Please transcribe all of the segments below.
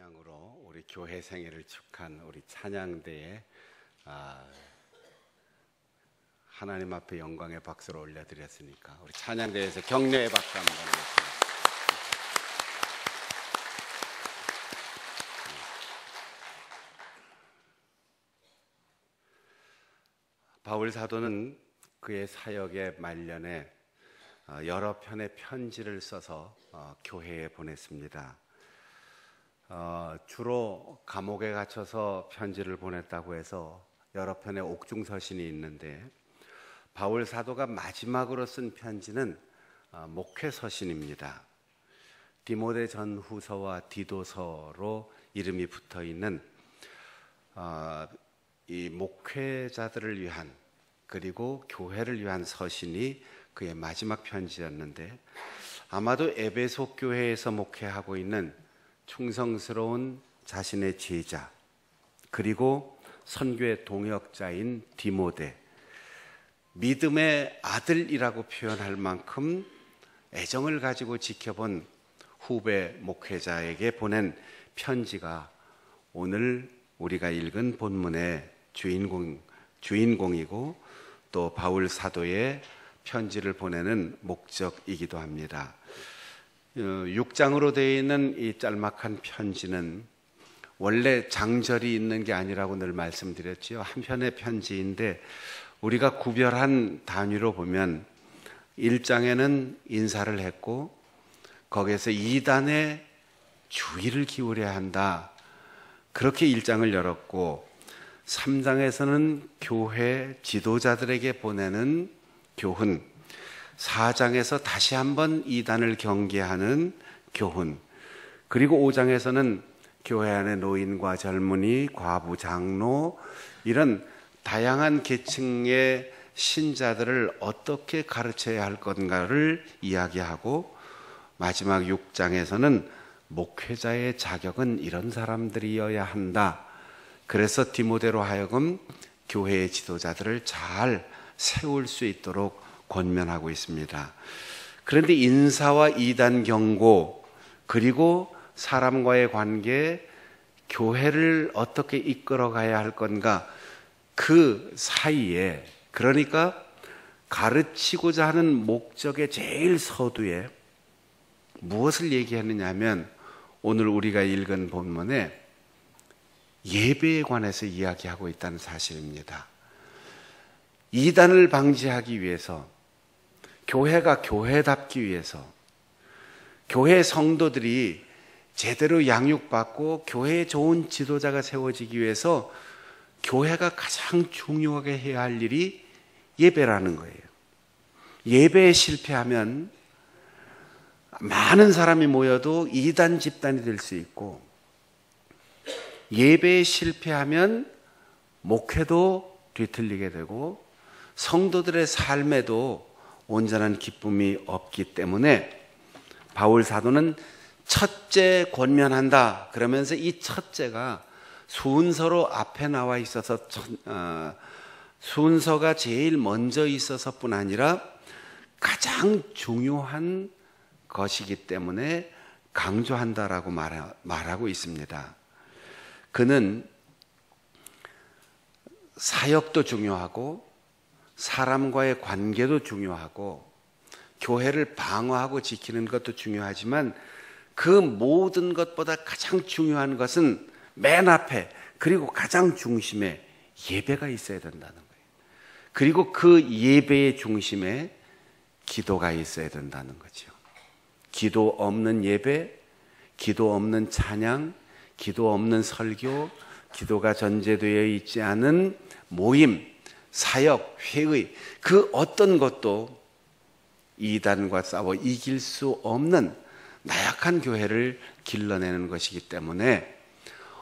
찬양으로 우리 교회 생애를 축한 우리 찬양대에 하나님 앞에 영광의 박수를 올려드렸으니까 우리 찬양대에서 격려의 박수 한번 드리겠습니다. 바울 사도는 그의 사역의 말년에 여러 편의 편지를 써서 교회에 보냈습니다. 주로 감옥에 갇혀서 편지를 보냈다고 해서 여러 편의 옥중서신이 있는데 바울 사도가 마지막으로 쓴 편지는 목회서신입니다. 디모데 전후서와 디도서로 이름이 붙어있는 이 목회자들을 위한 그리고 교회를 위한 서신이 그의 마지막 편지였는데 아마도 에베소 교회에서 목회하고 있는 충성스러운 자신의 제자 그리고 선교의 동역자인 디모데, 믿음의 아들이라고 표현할 만큼 애정을 가지고 지켜본 후배 목회자에게 보낸 편지가 오늘 우리가 읽은 본문의 주인공이고 또 바울 사도의 편지를 보내는 목적이기도 합니다. 6장으로 되어 있는 이 짤막한 편지는 원래 장절이 있는 게 아니라고 늘 말씀드렸죠. 한 편의 편지인데 우리가 구별한 단위로 보면 1장에는 인사를 했고 거기에서 2단에 주의를 기울여야 한다. 그렇게 1장을 열었고 3장에서는 교회 지도자들에게 보내는 교훈, 4장에서 다시 한번 이단을 경계하는 교훈, 그리고 5장에서는 교회 안의 노인과 젊은이, 과부, 장로 이런 다양한 계층의 신자들을 어떻게 가르쳐야 할 건가를 이야기하고 마지막 6장에서는 목회자의 자격은 이런 사람들이어야 한다. 그래서 디모데로 하여금 교회의 지도자들을 잘 세울 수 있도록 권면하고 있습니다. 그런데 인사와 이단 경고 그리고 사람과의 관계, 교회를 어떻게 이끌어가야 할 건가 그 사이에 그러니까 가르치고자 하는 목적의 제일 서두에 무엇을 얘기하느냐 하면 오늘 우리가 읽은 본문에 예배에 관해서 이야기하고 있다는 사실입니다. 이단을 방지하기 위해서 교회가 교회답기 위해서 교회 성도들이 제대로 양육받고 교회에 좋은 지도자가 세워지기 위해서 교회가 가장 중요하게 해야 할 일이 예배라는 거예요. 예배에 실패하면 많은 사람이 모여도 이단 집단이 될 수 있고 예배에 실패하면 목회도 뒤틀리게 되고 성도들의 삶에도 온전한 기쁨이 없기 때문에 바울 사도는 첫째 권면한다 그러면서 이 첫째가 순서로 앞에 나와 있어서 순서가 제일 먼저 있어서뿐 아니라 가장 중요한 것이기 때문에 강조한다라고 말하고 있습니다. 그는 사역도 중요하고 사람과의 관계도 중요하고 교회를 방어하고 지키는 것도 중요하지만 그 모든 것보다 가장 중요한 것은 맨 앞에 그리고 가장 중심에 예배가 있어야 된다는 거예요. 그리고 그 예배의 중심에 기도가 있어야 된다는 거죠. 기도 없는 예배, 기도 없는 찬양, 기도 없는 설교, 기도가 전제되어 있지 않은 모임, 사역, 회의 그 어떤 것도 이단과 싸워 이길 수 없는 나약한 교회를 길러내는 것이기 때문에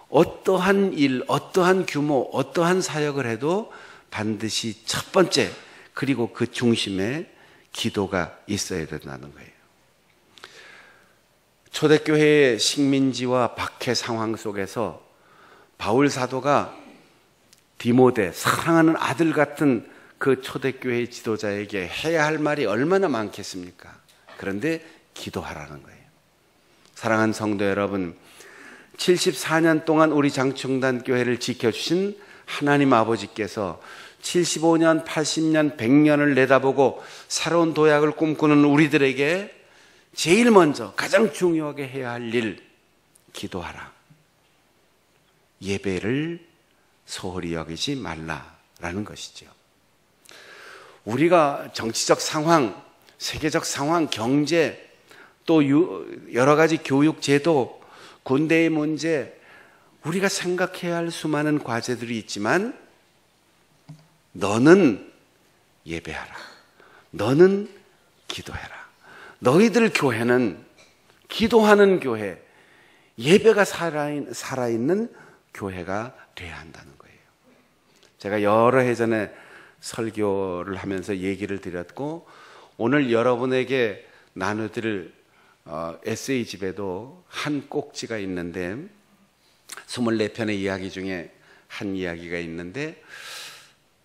어떠한 일, 어떠한 규모, 어떠한 사역을 해도 반드시 첫 번째 그리고 그 중심에 기도가 있어야 된다는 거예요. 초대교회의 식민지와 박해 상황 속에서 바울 사도가 디모데, 사랑하는 아들 같은 그 초대교회 지도자에게 해야 할 말이 얼마나 많겠습니까? 그런데 기도하라는 거예요. 사랑하는 성도 여러분, 74년 동안 우리 장충단 교회를 지켜주신 하나님 아버지께서 75년, 80년, 100년을 내다보고 새로운 도약을 꿈꾸는 우리들에게 제일 먼저 가장 중요하게 해야 할 일, 기도하라. 예배를 소홀히 여기지 말라라는 것이죠. 우리가 정치적 상황, 세계적 상황, 경제, 또 여러 가지 교육 제도, 군대의 문제, 우리가 생각해야 할 수많은 과제들이 있지만 너는 예배하라. 너는 기도해라. 너희들 교회는 기도하는 교회, 예배가 살아있는 교회가 돼야 한다는 거예요. 제가 여러 해 전에 설교를 하면서 얘기를 드렸고, 오늘 여러분에게 나눠드릴 에세이집에도 한 꼭지가 있는데, 24편의 이야기 중에 한 이야기가 있는데,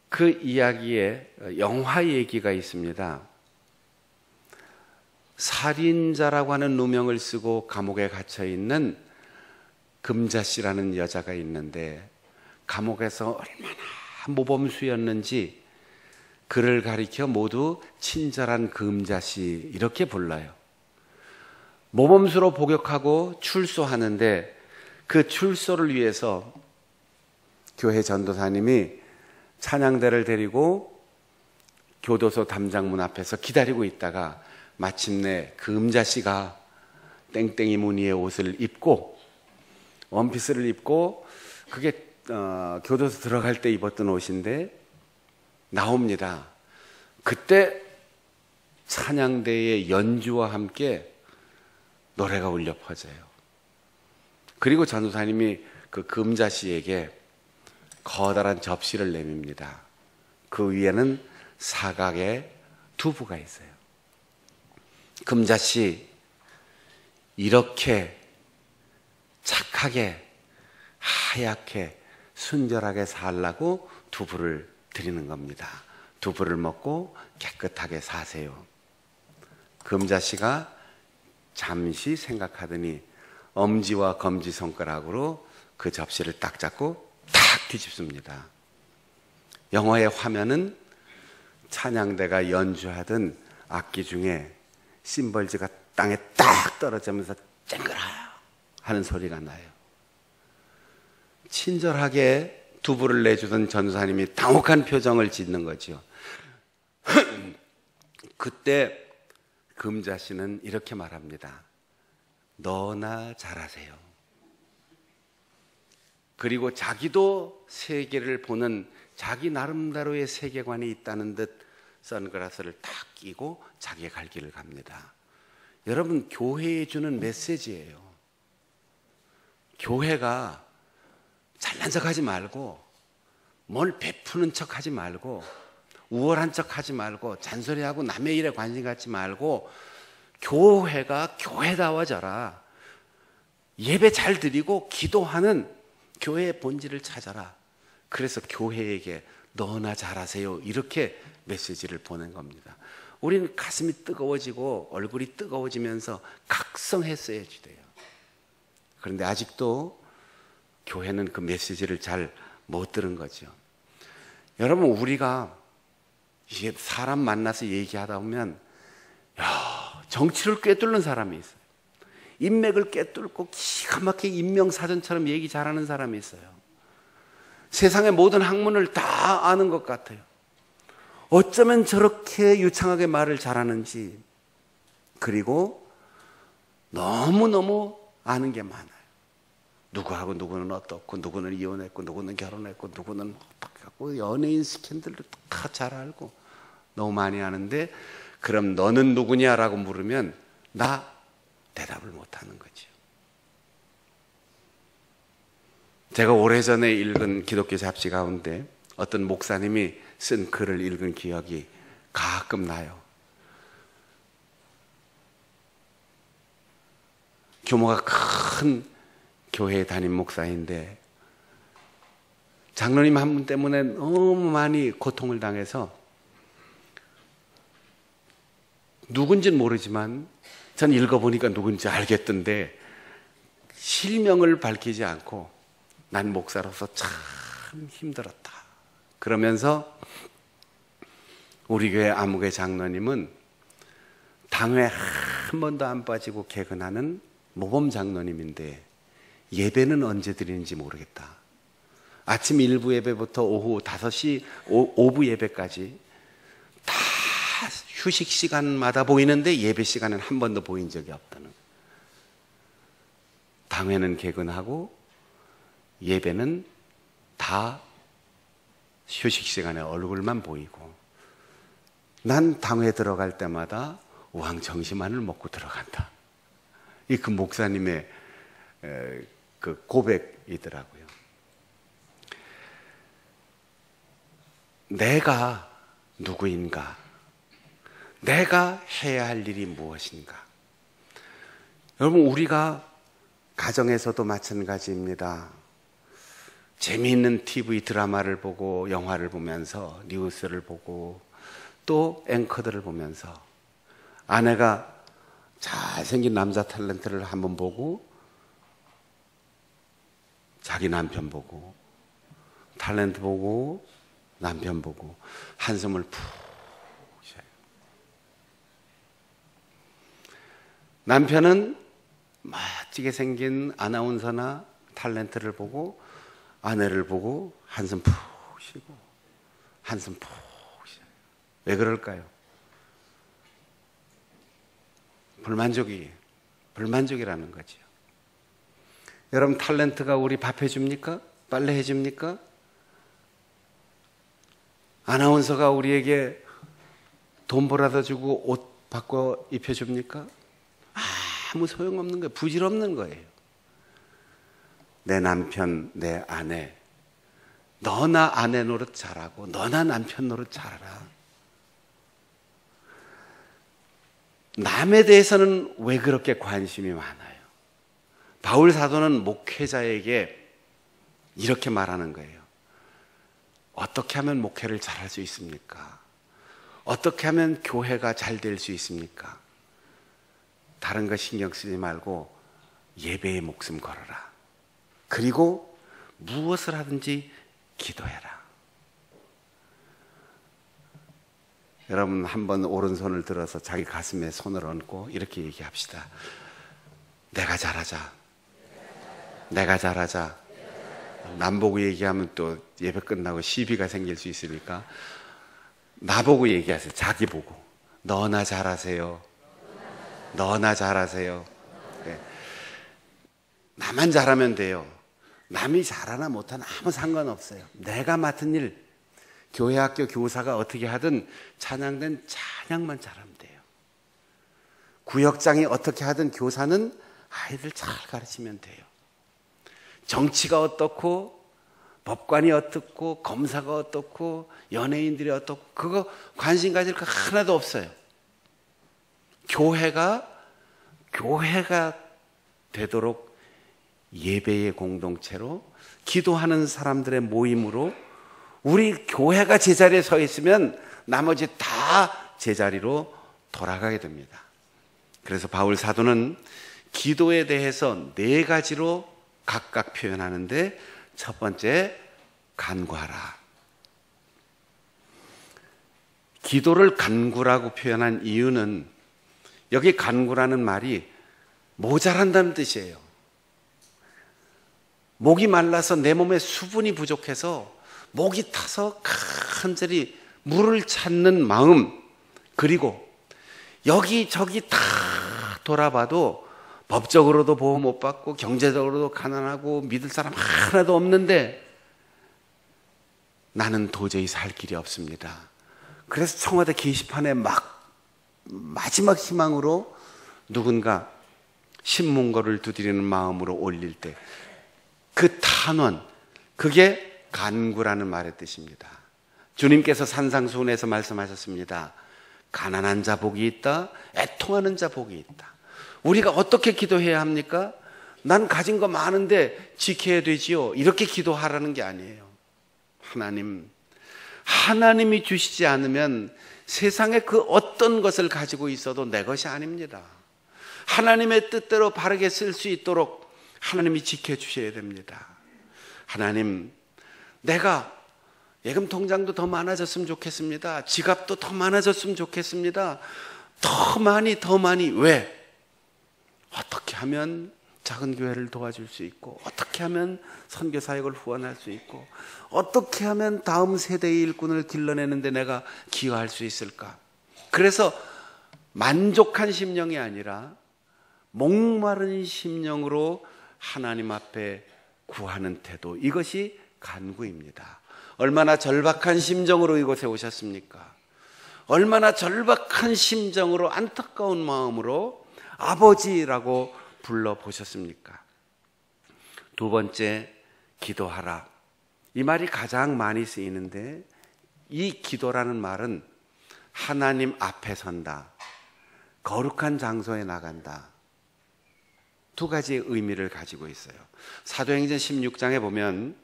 그 이야기에 영화 얘기가 있습니다. 살인자라고 하는 누명을 쓰고 감옥에 갇혀 있는 금자씨라는 여자가 있는데, 감옥에서 얼마나 모범수였는지 그를 가리켜 모두 친절한 금자씨 이렇게 불러요. 모범수로 복역하고 출소하는데, 그 출소를 위해서 교회 전도사님이 찬양대를 데리고 교도소 담장문 앞에서 기다리고 있다가 마침내 금자씨가 땡땡이 무늬의 옷을 입고, 원피스를 입고, 그게 교도소 들어갈 때 입었던 옷인데 나옵니다. 그때 찬양대의 연주와 함께 노래가 울려 퍼져요. 그리고 전도사님이 그 금자씨에게 커다란 접시를 내밉니다. 그 위에는 사각의 두부가 있어요. 금자씨, 이렇게 착하게 하얗게 순결하게 살라고 두부를 드리는 겁니다. 두부를 먹고 깨끗하게 사세요. 금자씨가 잠시 생각하더니 엄지와 검지 손가락으로 그 접시를 딱 잡고 탁 뒤집습니다. 영화의 화면은 찬양대가 연주하던 악기 중에 심벌즈가 땅에 딱 떨어지면서 쨍그라 하는 소리가 나요. 친절하게 두부를 내주던 전도사님이 당혹한 표정을 짓는 거죠. 그때 금자씨는 이렇게 말합니다. 너나 잘하세요. 그리고 자기도 세계를 보는 자기 나름대로의 세계관이 있다는 듯 선글라스를 딱 끼고 자기의 갈 길을 갑니다. 여러분, 교회에 주는 메시지예요. 교회가 잘난 척하지 말고, 뭘 베푸는 척하지 말고, 우월한 척하지 말고, 잔소리하고 남의 일에 관심 갖지 말고, 교회가 교회다워져라. 예배 잘 드리고 기도하는 교회의 본질을 찾아라. 그래서 교회에게 너나 잘하세요, 이렇게 메시지를 보낸 겁니다. 우리는 가슴이 뜨거워지고 얼굴이 뜨거워지면서 각성했어야지 돼요. 그런데 아직도 교회는 그 메시지를 잘 못 들은 거죠. 여러분, 우리가 이게 사람 만나서 얘기하다 보면 정치를 꿰뚫는 사람이 있어요. 인맥을 꿰뚫고 기가 막히게 인명사전처럼 얘기 잘하는 사람이 있어요. 세상의 모든 학문을 다 아는 것 같아요. 어쩌면 저렇게 유창하게 말을 잘하는지. 그리고 너무너무 아는 게 많아요. 누구하고 누구는 어떻고, 누구는 이혼했고, 누구는 결혼했고, 누구는 어떻게 하고, 연예인 스캔들도 다 잘 알고 너무 많이 아는데, 그럼 너는 누구냐라고 물으면 나 대답을 못하는 거죠. 제가 오래전에 읽은 기독교 잡지 가운데 어떤 목사님이 쓴 글을 읽은 기억이 가끔 나요. 규모가 큰 교회 담임 목사인데 장로님 한 분 때문에 너무 많이 고통을 당해서, 누군지는 모르지만 전 읽어보니까 누군지 알겠던데, 실명을 밝히지 않고 난 목사로서 참 힘들었다. 그러면서 우리 교회 아무개 장로님은 당회 한 번도 안 빠지고 개근하는 모범 장로님인데 예배는 언제 드리는지 모르겠다. 아침 1부 예배부터 오후 5시 오부 예배까지 다 휴식 시간마다 보이는데 예배 시간은 한 번도 보인 적이 없다는. 당회는 개근하고 예배는 다 휴식 시간에 얼굴만 보이고, 난 당회 들어갈 때마다 우왕정심만을 먹고 들어간다. 이 그 목사님의 그 고백이더라고요. 내가 누구인가? 내가 해야 할 일이 무엇인가? 여러분, 우리가 가정에서도 마찬가지입니다. 재미있는 TV 드라마를 보고 영화를 보면서 뉴스를 보고 또 앵커들을 보면서 아내가 잘생긴 남자 탤런트를 한번 보고 자기 남편 보고 탤런트 보고 남편 보고 한숨을 푹 쉬어요. 남편은 멋지게 생긴 아나운서나 탤런트를 보고 아내를 보고 한숨 푹 쉬고 한숨 푹 쉬어요. 왜 그럴까요? 불만족이라는 거죠. 여러분, 탤런트가 우리 밥 해줍니까? 빨래 해줍니까? 아나운서가 우리에게 돈 벌어다 주고 옷 바꿔 입혀줍니까? 아무 소용없는 거예요. 부질없는 거예요. 내 남편, 내 아내, 너나 아내 노릇 잘하고 너나 남편 노릇 잘하라. 남에 대해서는 왜 그렇게 관심이 많아요? 바울 사도는 목회자에게 이렇게 말하는 거예요. 어떻게 하면 목회를 잘할 수 있습니까? 어떻게 하면 교회가 잘 될 수 있습니까? 다른 거 신경 쓰지 말고 예배에 목숨 걸어라. 그리고 무엇을 하든지 기도해라. 여러분, 한번 오른손을 들어서 자기 가슴에 손을 얹고 이렇게 얘기합시다. 내가 잘하자. 내가 잘하자. 남보고 얘기하면 또 예배 끝나고 시비가 생길 수 있으니까 나보고 얘기하세요. 자기 보고. 너나 잘하세요. 너나 잘하세요. 네. 나만 잘하면 돼요. 남이 잘하나 못하나 아무 상관없어요. 내가 맡은 일, 교회 학교 교사가 어떻게 하든 찬양된 찬양만 잘하면 돼요. 구역장이 어떻게 하든 교사는 아이들 잘 가르치면 돼요. 정치가 어떻고 법관이 어떻고 검사가 어떻고 연예인들이 어떻고 그거 관심 가질 거 하나도 없어요. 교회가 되도록 예배의 공동체로 기도하는 사람들의 모임으로 우리 교회가 제자리에 서 있으면 나머지 다 제자리로 돌아가게 됩니다. 그래서 바울 사도는 기도에 대해서 4가지로 각각 표현하는데, 첫 번째, 간구하라. 기도를 간구라고 표현한 이유는 여기 간구라는 말이 모자란다는 뜻이에요. 목이 말라서 내 몸에 수분이 부족해서 목이 타서 간절히 물을 찾는 마음, 그리고 여기저기 다 돌아봐도 법적으로도 보호 못 받고 경제적으로도 가난하고 믿을 사람 하나도 없는데 나는 도저히 살 길이 없습니다. 그래서 청와대 게시판에 막 마지막 희망으로 누군가 신문고를 두드리는 마음으로 올릴 때 그 탄원, 그게 간구라는 말의 뜻입니다. 주님께서 산상수훈에서 말씀하셨습니다. 가난한 자 복이 있다, 애통하는 자 복이 있다. 우리가 어떻게 기도해야 합니까? 난 가진 거 많은데 지켜야 되지요. 이렇게 기도하라는 게 아니에요. 하나님이 주시지 않으면 세상에 그 어떤 것을 가지고 있어도 내 것이 아닙니다. 하나님의 뜻대로 바르게 쓸 수 있도록 하나님이 지켜주셔야 됩니다. 하나님, 내가 예금 통장도 더 많아졌으면 좋겠습니다. 지갑도 더 많아졌으면 좋겠습니다. 더 많이. 왜? 어떻게 하면 작은 교회를 도와줄 수 있고, 어떻게 하면 선교 사역을 후원할 수 있고, 어떻게 하면 다음 세대의 일꾼을 길러내는데 내가 기여할 수 있을까? 그래서 만족한 심령이 아니라 목마른 심령으로 하나님 앞에 구하는 태도, 이것이 간구입니다. 얼마나 절박한 심정으로 이곳에 오셨습니까? 얼마나 절박한 심정으로 안타까운 마음으로 아버지라고 불러보셨습니까? 두 번째, 기도하라. 이 말이 가장 많이 쓰이는데, 이 기도라는 말은 하나님 앞에 선다, 거룩한 장소에 나간다, 두 가지의 의미를 가지고 있어요. 사도행전 16장에 보면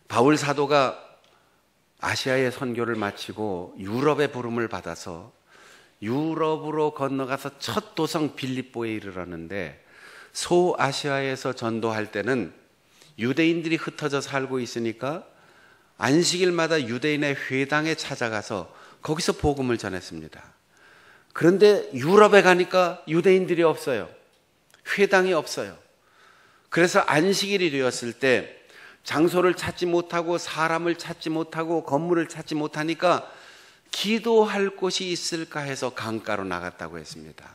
바울 사도가 아시아의 선교를 마치고 유럽의 부름을 받아서 유럽으로 건너가서 첫 도성 빌립보에 이르렀는데, 소아시아에서 전도할 때는 유대인들이 흩어져 살고 있으니까 안식일마다 유대인의 회당에 찾아가서 거기서 복음을 전했습니다. 그런데 유럽에 가니까 유대인들이 없어요. 회당이 없어요. 그래서 안식일이 되었을 때 장소를 찾지 못하고 사람을 찾지 못하고 건물을 찾지 못하니까 기도할 곳이 있을까 해서 강가로 나갔다고 했습니다.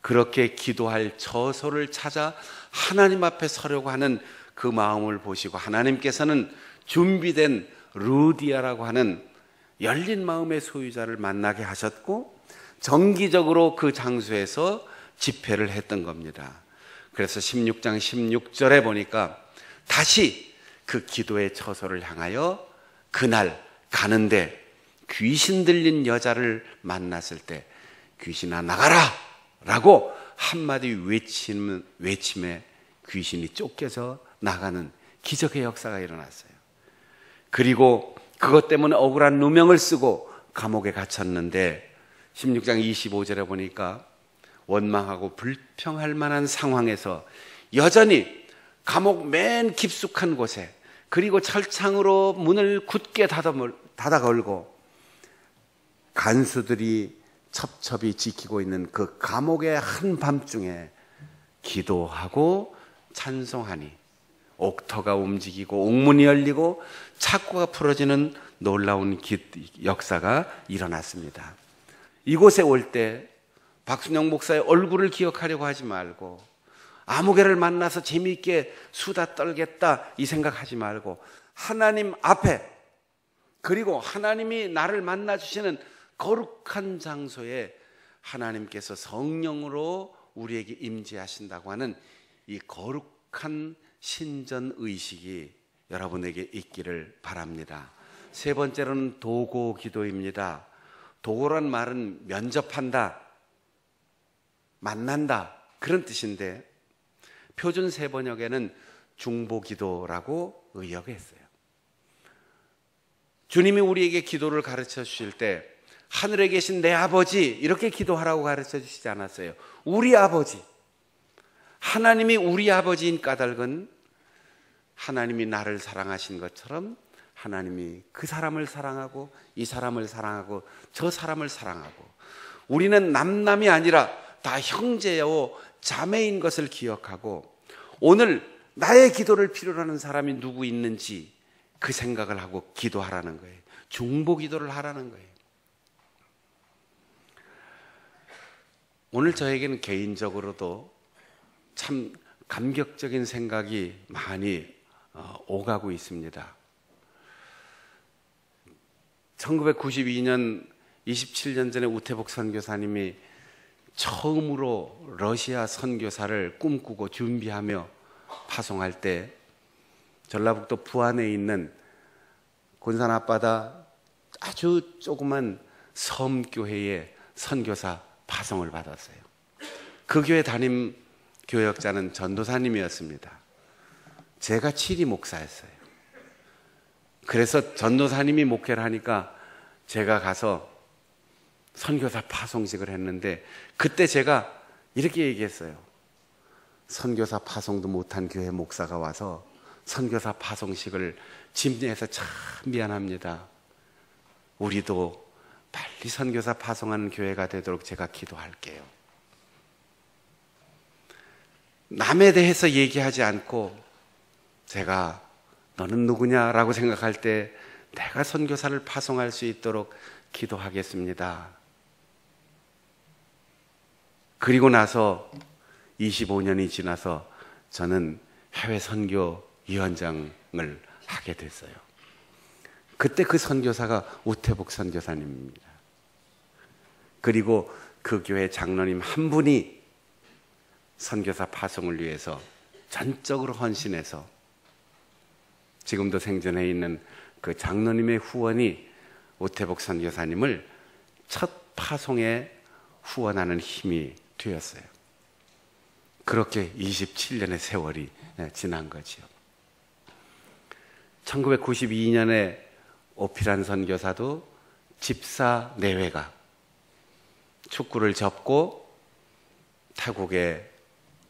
그렇게 기도할 처소를 찾아 하나님 앞에 서려고 하는 그 마음을 보시고 하나님께서는 준비된 루디아라고 하는 열린 마음의 소유자를 만나게 하셨고, 정기적으로 그 장소에서 집회를 했던 겁니다. 그래서 16장 16절에 보니까 다시 그 기도의 처소를 향하여 그날 가는데 귀신 들린 여자를 만났을 때 귀신아 나가라 라고 한마디 외침에 귀신이 쫓겨서 나가는 기적의 역사가 일어났어요. 그리고 그것 때문에 억울한 누명을 쓰고 감옥에 갇혔는데 16장 25절에 보니까 원망하고 불평할 만한 상황에서 여전히 감옥 맨 깊숙한 곳에, 그리고 철창으로 문을 굳게 닫아 걸고 간수들이 첩첩이 지키고 있는 그 감옥의 한밤중에 기도하고 찬송하니 옥터가 움직이고 옥문이 열리고 창고가 풀어지는 놀라운 역사가 일어났습니다. 이곳에 올 때 박순영 목사의 얼굴을 기억하려고 하지 말고, 아무개를 만나서 재미있게 수다 떨겠다 이 생각하지 말고, 하나님 앞에, 그리고 하나님이 나를 만나주시는 거룩한 장소에 하나님께서 성령으로 우리에게 임재하신다고 하는 이 거룩한 신전의식이 여러분에게 있기를 바랍니다. 세 번째로는 도고 기도입니다. 도고란 말은 면접한다, 만난다, 그런 뜻인데 표준 세번역에는 중보기도라고 의역했어요. 주님이 우리에게 기도를 가르쳐 주실 때 하늘에 계신 내 아버지 이렇게 기도하라고 가르쳐 주시지 않았어요. 우리 아버지, 하나님이 우리 아버지인 까닭은 하나님이 나를 사랑하신 것처럼 하나님이 그 사람을 사랑하고 이 사람을 사랑하고 저 사람을 사랑하고, 우리는 남남이 아니라 다 형제요 자매인 것을 기억하고, 오늘 나의 기도를 필요로 하는 사람이 누구 있는지 그 생각을 하고 기도하라는 거예요. 중보기도를 하라는 거예요. 오늘 저에게는 개인적으로도 참 감격적인 생각이 많이 오가고 있습니다. 1992년 27년 전에 우태복 선교사님이 처음으로 러시아 선교사를 꿈꾸고 준비하며 파송할 때 전라북도 부안에 있는 곤산 앞바다 아주 조그만 섬교회에 선교사 파송을 받았어요. 그 교회 담임 교역자는 전도사님이었습니다. 제가 치리 목사였어요. 그래서 전도사님이 목회를 하니까 제가 가서 선교사 파송식을 했는데, 그때 제가 이렇게 얘기했어요. 선교사 파송도 못한 교회 목사가 와서 선교사 파송식을 집례해서 참 미안합니다. 우리도 빨리 선교사 파송하는 교회가 되도록 제가 기도할게요. 남에 대해서 얘기하지 않고 제가 너는 누구냐라고 생각할 때 내가 선교사를 파송할 수 있도록 기도하겠습니다. 그리고 나서 25년이 지나서 저는 해외 선교위원장을 하게 됐어요. 그때 그 선교사가 우태복 선교사님입니다. 그리고 그 교회 장로님 한 분이 선교사 파송을 위해서 전적으로 헌신해서 지금도 생존해 있는 그 장로님의 후원이 우태복 선교사님을 첫 파송에 후원하는 힘이 되었어요. 그렇게 27년의 세월이 지난 거죠. 1992년에 오피란 선교사도 집사 내외가 축구를 접고 태국의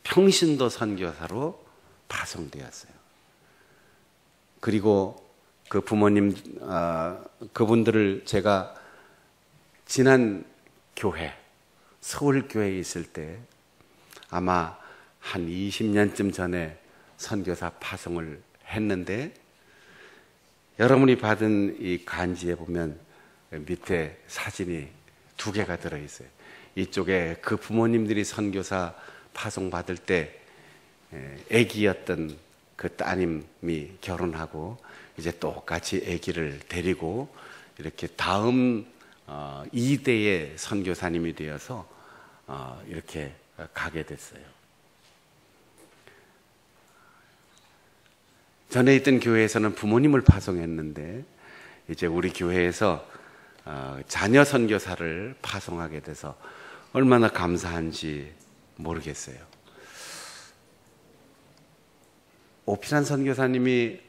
평신도 선교사로 파송되었어요. 그리고 그 부모님, 그분들을 제가 지난 교회, 서울교회에 있을 때 아마 한 20년쯤 전에 선교사 파송을 했는데, 여러분이 받은 이 간지에 보면 밑에 사진이 2개가 들어있어요. 이쪽에 그 부모님들이 선교사 파송 받을 때 아기였던 그 따님이 결혼하고 이제 똑같이 아기를 데리고 이렇게 다음 2대의 선교사님이 되어서 이렇게 가게 됐어요. 전에 있던 교회에서는 부모님을 파송했는데 이제 우리 교회에서 자녀 선교사를 파송하게 돼서 얼마나 감사한지 모르겠어요. 오피란 선교사님이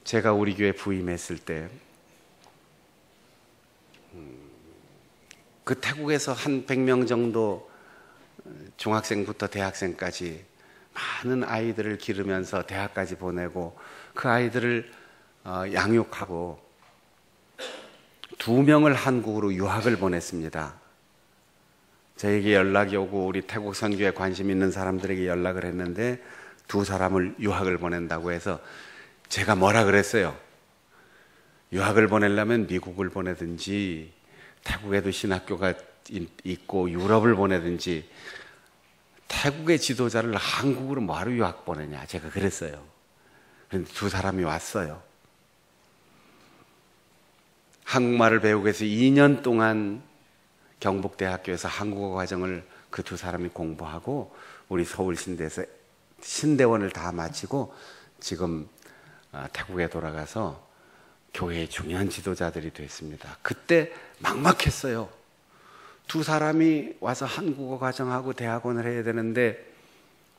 제가 우리 교회 부임했을 때 그 태국에서 한 100명 정도 중학생부터 대학생까지 많은 아이들을 기르면서 대학까지 보내고 그 아이들을 양육하고 2명을 한국으로 유학을 보냈습니다. 저에게 연락이 오고 우리 태국 선교에 관심 있는 사람들에게 연락을 했는데 2사람을 유학을 보낸다고 해서 제가 뭐라 그랬어요? 유학을 보내려면 미국을 보내든지 태국에도 신학교가 있고 유럽을 보내든지 태국의 지도자를 한국으로 뭐하러 유학 보내냐, 제가 그랬어요. 그런데 2사람이 왔어요. 한국말을 배우기 위해서 2년 동안 경북대학교에서 한국어 과정을 그 2사람이 공부하고 우리 서울신대에서 신대원을 다 마치고 지금 태국에 돌아가서 교회의 중요한 지도자들이 됐습니다. 그때 막막했어요. 2사람이 와서 한국어 과정하고 대학원을 해야 되는데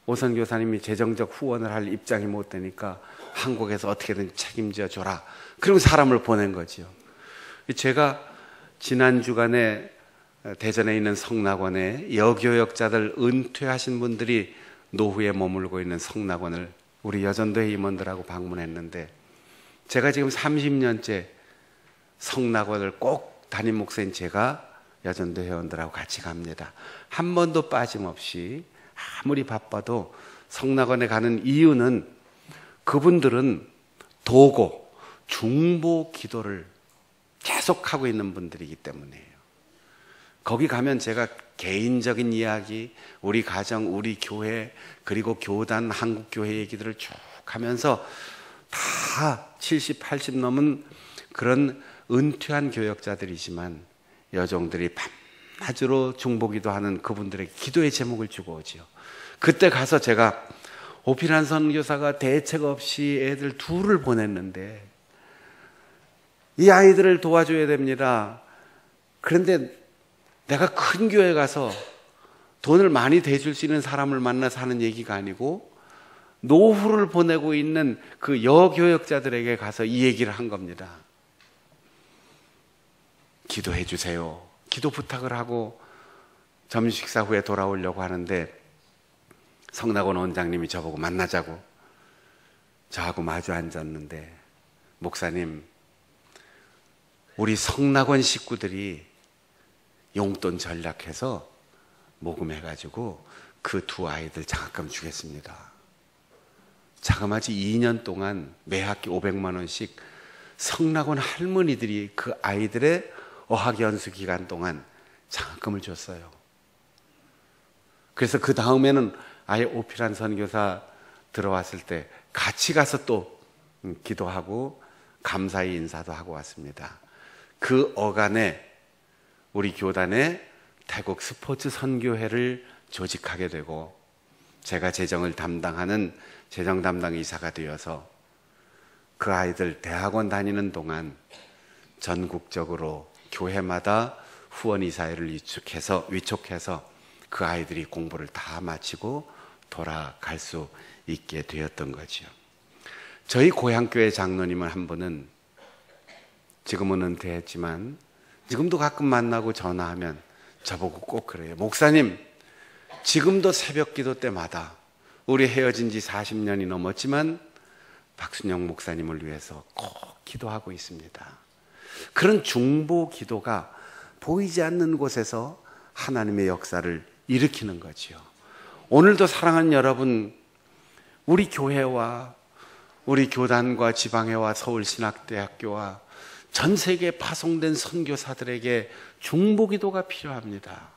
오선 교사님이 재정적 후원을 할 입장이 못 되니까 한국에서 어떻게든 책임져 줘라. 그럼 사람을 보낸 거지요. 제가 지난 주간에 대전에 있는 성락원에 여교역자들 은퇴하신 분들이 노후에 머물고 있는 성락원을 우리 여전도회 임원들하고 방문했는데, 제가 지금 30년째 성락원을 꼭 담임 목사인 제가 여전도 회원들하고 같이 갑니다. 한 번도 빠짐없이 아무리 바빠도 성락원에 가는 이유는 그분들은 도고 중보 기도를 계속하고 있는 분들이기 때문이에요. 거기 가면 제가 개인적인 이야기, 우리 가정, 우리 교회, 그리고 교단, 한국교회 얘기들을 쭉 하면서 다 70, 80 넘은 그런 은퇴한 교역자들이지만 여종들이 밤낮으로 중보기도 하는 그분들에게 기도의 제목을 주고 오지요. 그때 가서 제가 오피란 선교사가 대책 없이 애들 2를 보냈는데 이 아이들을 도와줘야 됩니다. 그런데 내가 큰 교회 가서 돈을 많이 대줄 수 있는 사람을 만나서 하는 얘기가 아니고 노후를 보내고 있는 그 여교역자들에게 가서 이 얘기를 한 겁니다. 기도해 주세요. 기도 부탁을 하고 점심 식사 후에 돌아오려고 하는데 성낙원 원장님이 저보고 만나자고 저하고 마주 앉았는데, 목사님, 우리 성낙원 식구들이 용돈 전략해서 모금해가지고 그 두 아이들 장학금 주겠습니다. 자그마치 2년 동안 매 학기 500만 원씩 성낙원 할머니들이 그 아이들의 어학연수 기간 동안 장학금을 줬어요. 그래서 그 다음에는 아예 오필한 선교사 들어왔을 때 같이 가서 또 기도하고 감사의 인사도 하고 왔습니다. 그 어간에 우리 교단에 태국 스포츠 선교회를 조직하게 되고, 제가 재정을 담당하는 재정 담당 이사가 되어서 그 아이들 대학원 다니는 동안 전국적으로 교회마다 후원 이사회를 위촉해서 그 아이들이 공부를 다 마치고 돌아갈 수 있게 되었던 거죠. 저희 고향교회 장로님은 한 분은 지금은 은퇴했지만 지금도 가끔 만나고 전화하면 저보고 꼭 그래요. 목사님, 지금도 새벽 기도 때마다 우리 헤어진 지 40년이 넘었지만 박순영 목사님을 위해서 꼭 기도하고 있습니다. 그런 중보 기도가 보이지 않는 곳에서 하나님의 역사를 일으키는 거지요. 오늘도 사랑하는 여러분, 우리 교회와 우리 교단과 지방회와 서울신학대학교와 전 세계에 파송된 선교사들에게 중보 기도가 필요합니다.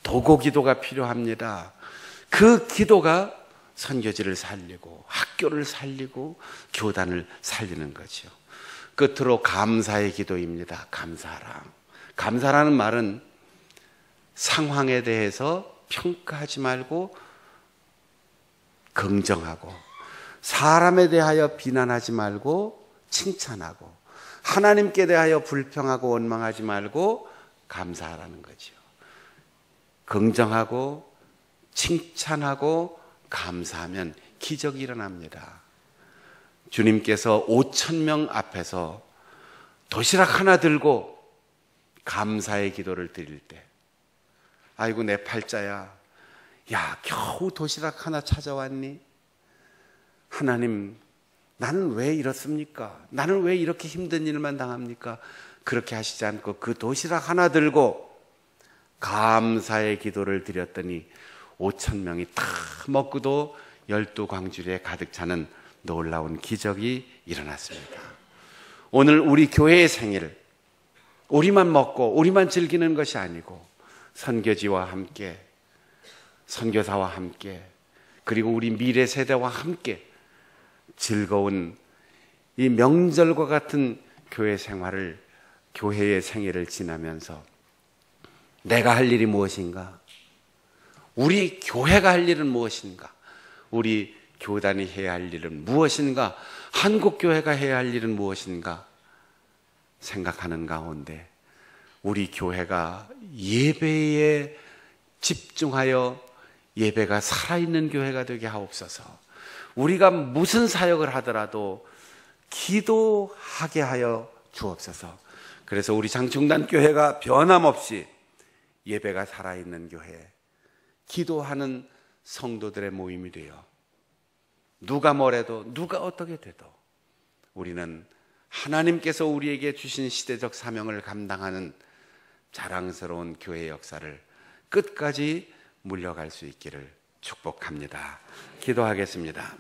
도고 기도가 필요합니다. 그 기도가 선교지를 살리고 학교를 살리고 교단을 살리는 거죠. 끝으로 감사의 기도입니다. 감사하라. 감사라는 말은 상황에 대해서 평가하지 말고 긍정하고, 사람에 대하여 비난하지 말고 칭찬하고, 하나님께 대하여 불평하고 원망하지 말고 감사하라는 거죠. 긍정하고 칭찬하고 감사하면 기적이 일어납니다. 주님께서 5,000명 앞에서 도시락 하나 들고 감사의 기도를 드릴 때, 아이고 내 팔자야, 야 겨우 도시락 하나 찾아왔니? 하나님, 나는 왜 이렇습니까? 나는 왜 이렇게 힘든 일만 당합니까? 그렇게 하시지 않고 그 도시락 하나 들고 감사의 기도를 드렸더니 5,000명이 다 먹고도 12광주리에 가득 차는 놀라운 기적이 일어났습니다. 오늘 우리 교회의 생일, 우리만 먹고 우리만 즐기는 것이 아니고 선교지와 함께, 선교사와 함께, 그리고 우리 미래 세대와 함께 즐거운 이 명절과 같은 교회 생활을, 교회의 생일을 지나면서 내가 할 일이 무엇인가? 우리 교회가 할 일은 무엇인가? 우리 교단이 해야 할 일은 무엇인가? 한국교회가 해야 할 일은 무엇인가? 생각하는 가운데 우리 교회가 예배에 집중하여 예배가 살아있는 교회가 되게 하옵소서. 우리가 무슨 사역을 하더라도 기도하게 하여 주옵소서. 그래서 우리 장충단 교회가 변함없이 예배가 살아있는 교회, 기도하는 성도들의 모임이 되어 누가 뭐래도 누가 어떻게 돼도 우리는 하나님께서 우리에게 주신 시대적 사명을 감당하는 자랑스러운 교회 역사를 끝까지 물려갈 수 있기를 축복합니다. 기도하겠습니다.